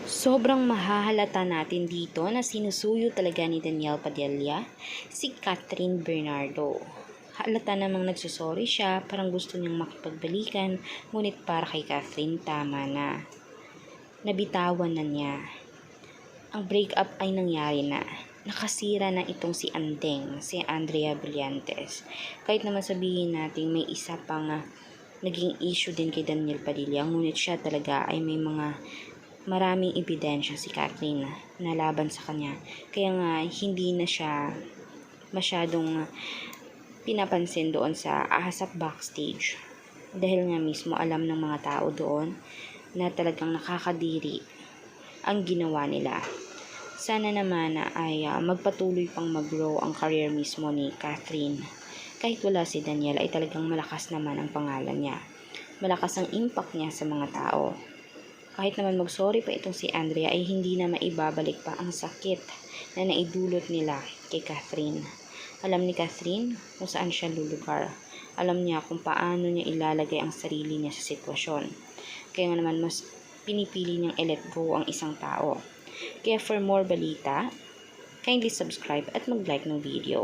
Sobrang mahahalata natin dito na sinusuyo talaga ni Danielle Padilla si Catherine Bernardo. Halata namang nagsusorry siya, parang gusto niyang makipagbalikan, ngunit para kay Catherine tama na. Nabitawan na niya. Ang breakup ay nangyari na. Nakasira na itong si Andeng, si Andrea Brillantes. Kahit naman sabihin natin may isa pang naging issue din kay Danielle Padilla, ngunit siya talaga ay may maraming ebidensya si Catherine na laban sa kanya. Kaya nga, hindi na siya masyadong pinapansin doon sa ahasap backstage. Dahil nga mismo alam ng mga tao doon na talagang nakakadiri ang ginawa nila. Sana naman ay magpatuloy pang mag-grow ang career mismo ni Catherine. Kahit wala si Danielle ay talagang malakas naman ang pangalan niya. Malakas ang impact niya sa mga tao. Kahit naman mag-sorry pa itong si Andrea ay hindi na maibabalik pa ang sakit na naidulot nila kay Catherine. Alam ni Catherine kung saan siya lulugar. Alam niya kung paano niya ilalagay ang sarili niya sa sitwasyon. Kaya nga naman mas pinipili niyang i-let go ang isang tao. Kaya for more balita, kindly subscribe at mag-like ng video.